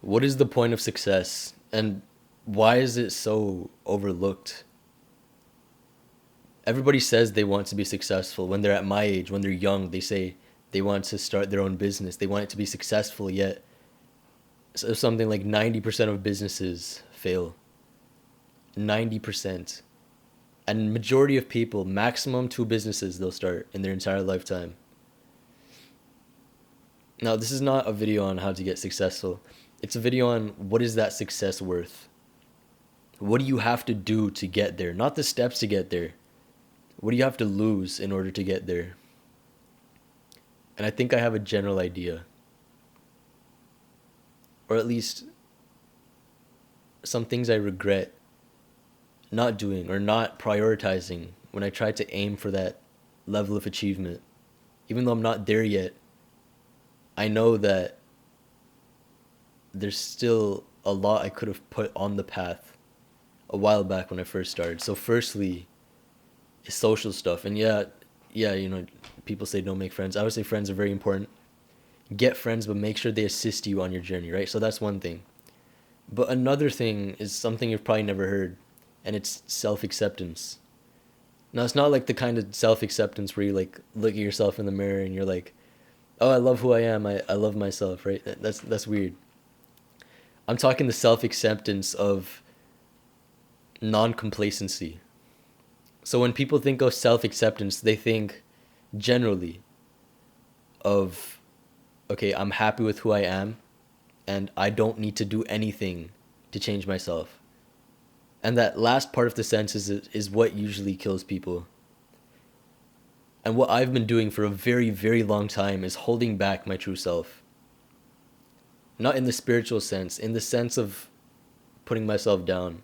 What is the point of success, and why is it so overlooked? Everybody says they want to be successful when they're at my age, when they're young. They say they want to start their own business. They want it to be successful, yet something like 90% of businesses fail. 90%. And majority of people, maximum two businesses they'll start in their entire lifetime. Now, this is not a video on how to get successful. It's a video on what is that success worth? What do you have to do to get there? Not the steps to get there. What do you have to lose in order to get there? And I think I have a general idea. Or at least some things I regret not doing or not prioritizing when I tried to aim for that level of achievement. Even though I'm not there yet, I know that there's still a lot I could have put on the path a while back when I first started. So firstly, is social stuff. And yeah, people say don't make friends. I would say friends are very important. Get friends, but make sure they assist you on your journey, right? So that's one thing. But another thing is something you've probably never heard, and it's self-acceptance. Now, it's not like the kind of self-acceptance where you like look at yourself in the mirror and you're like, oh, I love who I am. I love myself, right? That's weird. I'm talking the self-acceptance of non-complacency. So when people think of self-acceptance, they think generally of, okay, I'm happy with who I am and I don't need to do anything to change myself. And that last part of the sentence is what usually kills people. And what I've been doing for a very, very long time is holding back my true self. Not in the spiritual sense, in the sense of putting myself down.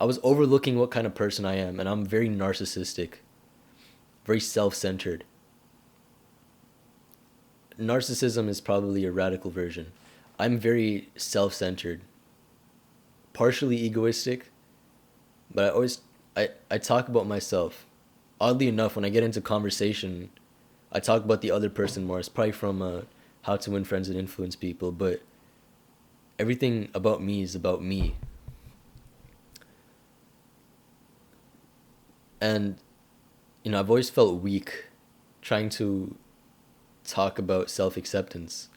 I was overlooking what kind of person I am, and I'm very narcissistic, very self-centered. Narcissism is probably a radical version. I'm very self-centered, partially egoistic, but I talk about myself. Oddly enough, when I get into conversation, I talk about the other person more. It's probably from How to Win Friends and Influence People, but everything about me is about me. And, I've always felt weak trying to talk about self-acceptance.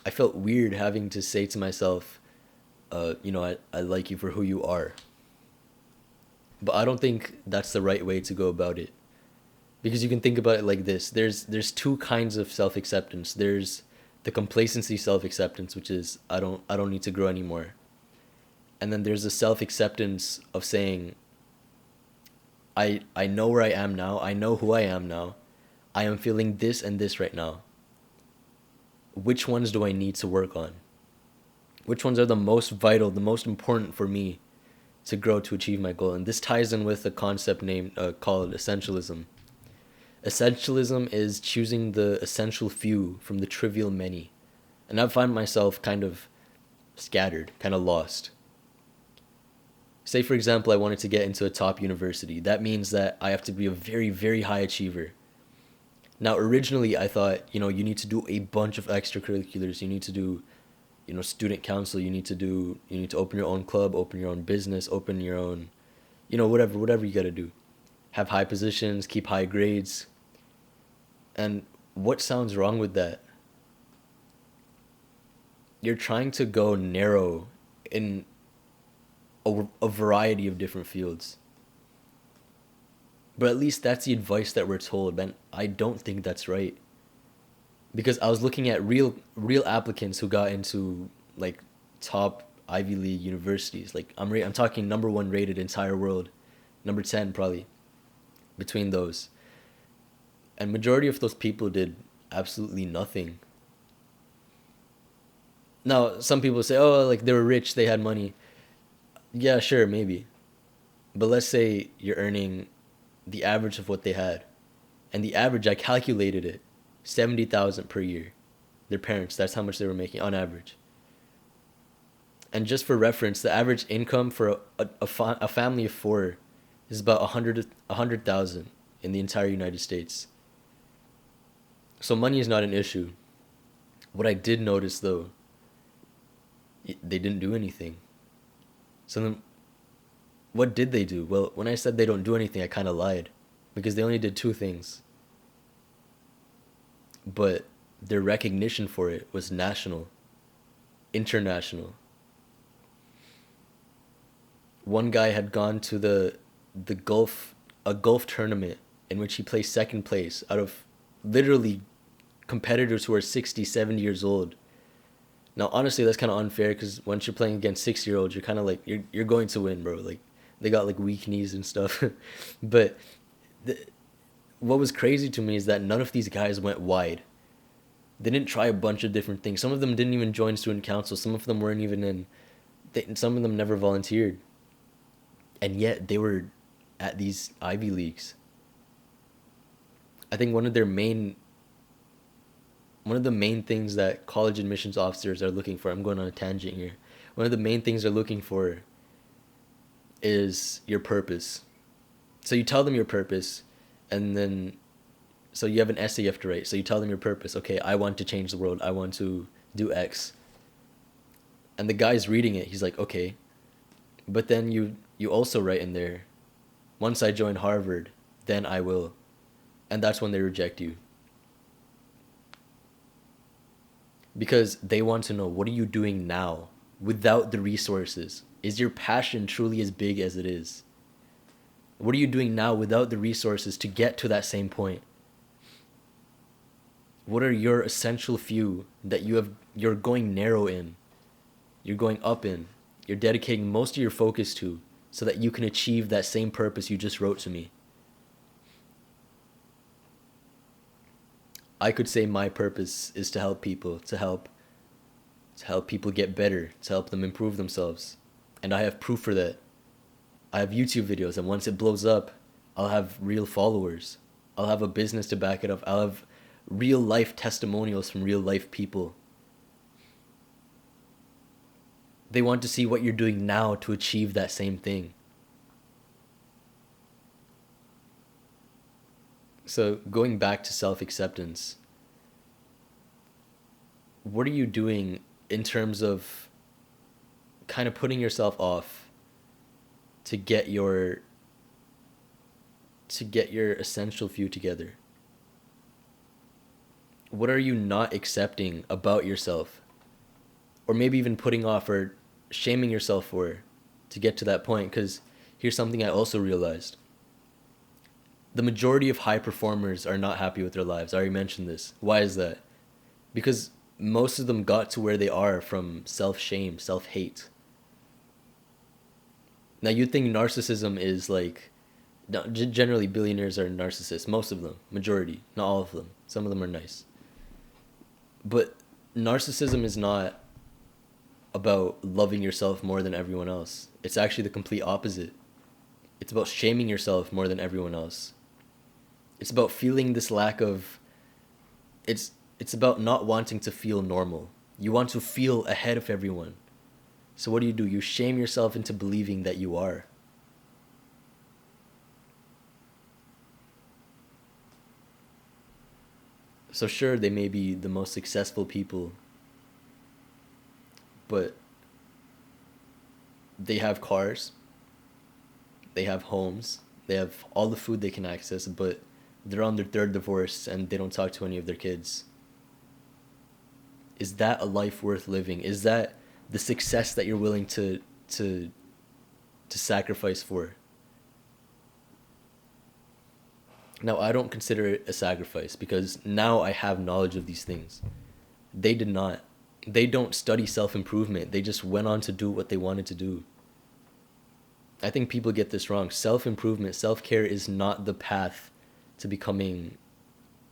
I felt weird having to say to myself, I like you for who you are. But I don't think that's the right way to go about it. Because you can think about it like this. There's two kinds of self-acceptance. There's the complacency self-acceptance, which is I don't need to grow anymore. And then there's the self-acceptance of saying I know where I am now. I know who I am now. I am feeling this and this right now. Which ones do I need to work on? Which ones are the most vital, the most important for me to grow to achieve my goal? And this ties in with a concept named called essentialism. Essentialism is choosing the essential few from the trivial many. And I find myself kind of scattered, kind of lost. Say, for example, I wanted to get into a top university. That means that I have to be a very, very high achiever. Now, originally, I thought, you need to do a bunch of extracurriculars. You need to do, student council. You need to open your own club, open your own business, open your own, whatever you got to do. Have high positions, keep high grades. And what sounds wrong with that? You're trying to go narrow in a variety of different fields. But at least that's the advice that we're told, and I don't think that's right. Because I was looking at real applicants who got into like top Ivy League universities. Like I'm talking number 1 rated entire world, number 10 probably between those. And majority of those people did absolutely nothing. Now, some people say, "Oh, like they were rich, they had money." Yeah, sure, maybe. But let's say you're earning the average of what they had. And the average, I calculated it, 70,000 per year. Their parents, that's how much they were making on average. And just for reference, the average income for a family of 4 is about 100,000 in the entire United States. So money is not an issue. What I did notice though, they didn't do anything. So then, what did they do? Well, when I said they don't do anything, I kind of lied, because they only did two things. But their recognition for it was national, international. One guy had gone to the golf a golf tournament in which he placed second place out of literally competitors who are 60, 70 years old. Now, honestly, that's kind of unfair because once you're playing against 6 year olds, you're kind of like you're going to win, bro. Like they got like weak knees and stuff. But the, what was crazy to me is that none of these guys went wide. They didn't try a bunch of different things. Some of them didn't even join student council. Some of them weren't even in. Some of them never volunteered, and yet they were at these Ivy Leagues. I think one of the main things that college admissions officers are looking for, I'm going on a tangent here. One of the main things they're looking for is your purpose. So you tell them your purpose, and then so you have an essay you have to write. So you tell them your purpose. Okay, I want to change the world. I want to do X. And the guy's reading it. He's like, okay. But then you also write in there, once I join Harvard, then I will. And that's when they reject you. Because they want to know, what are you doing now without the resources? Is your passion truly as big as it is? What are you doing now without the resources to get to that same point? What are your essential few that you're going narrow in, you're going up in, you're dedicating most of your focus to, so that you can achieve that same purpose you just wrote to me? I could say my purpose is to help people, to help people get better, to help them improve themselves. And I have proof for that. I have YouTube videos, and once it blows up, I'll have real followers. I'll have a business to back it up. I'll have real life testimonials from real life people. They want to see what you're doing now to achieve that same thing. So going back to self-acceptance, what are you doing in terms of kind of putting yourself off to get your essential few together? What are you not accepting about yourself? Or maybe even putting off or shaming yourself for to get to that point? Because here's something I also realized. The majority of high performers are not happy with their lives. I already mentioned this. Why is that? Because most of them got to where they are from self-shame, self-hate. Now you'd think narcissism is like, generally billionaires are narcissists. Most of them, majority, not all of them. Some of them are nice. But narcissism is not about loving yourself more than everyone else. It's actually the complete opposite. It's about shaming yourself more than everyone else. It's about feeling this lack of... It's about not wanting to feel normal. You want to feel ahead of everyone. So what do? You shame yourself into believing that you are. So sure, they may be the most successful people, but they have cars, they have homes, they have all the food they can access, but they're on their third divorce and they don't talk to any of their kids. Is that a life worth living? Is that the success that you're willing to sacrifice for? Now, I don't consider it a sacrifice because now I have knowledge of these things. They did not. They don't study self-improvement. They just went on to do what they wanted to do. I think people get this wrong. Self-improvement, self-care is not the path to becoming,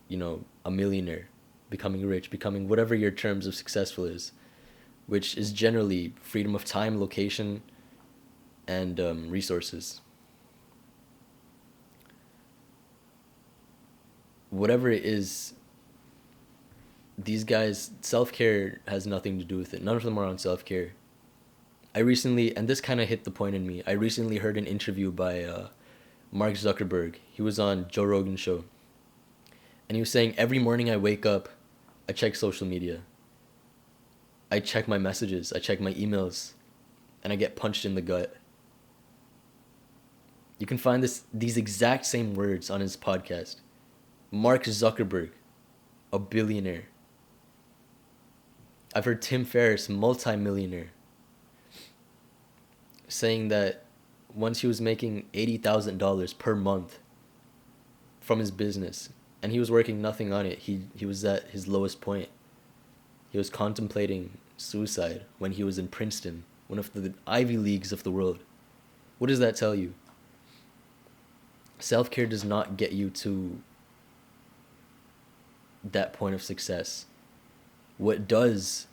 a millionaire, becoming rich, becoming whatever your terms of successful is, which is generally freedom of time, location, and resources. Whatever it is, these guys, self-care has nothing to do with it. None of them are on self-care. I recently, and this kind of hit the point in me, I recently heard an interview by Mark Zuckerberg. He was on Joe Rogan's show. And he was saying, every morning I wake up, I check social media. I check my messages, I check my emails, and I get punched in the gut. You can find these exact same words on his podcast. Mark Zuckerberg, a billionaire. I've heard Tim Ferriss, multi-millionaire, saying that once he was making $80,000 per month from his business, and he was working nothing on it. He was at his lowest point. He was contemplating suicide when he was in Princeton, one of the Ivy Leagues of the world. What does that tell you? Self-care does not get you to that point of success. What does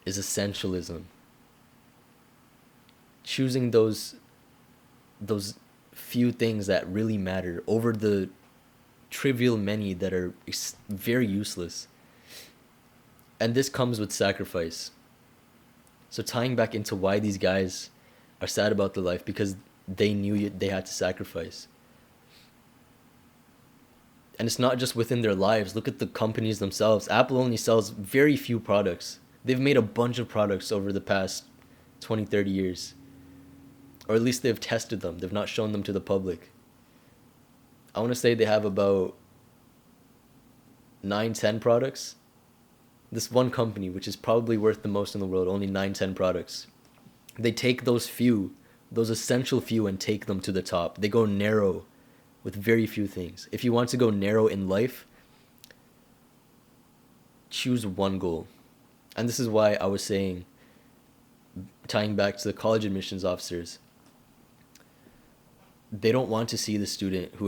is essentialism. Choosing those few things that really matter over the trivial many that are very useless. And this comes with sacrifice. So tying back into why these guys are sad about their life, because they knew they had to sacrifice. And it's not just within their lives. Look at the companies themselves. Apple only sells very few products. They've made a bunch of products over the past 20, 30 years. Or at least they've tested them. They've not shown them to the public. I want to say they have about 9, 10 products. This one company, which is probably worth the most in the world, only 9, 10 products. They take those few, those essential few, and take them to the top. They go narrow with very few things. If you want to go narrow in life, choose one goal. And this is why I was saying, tying back to the college admissions officers, they don't want to see the student who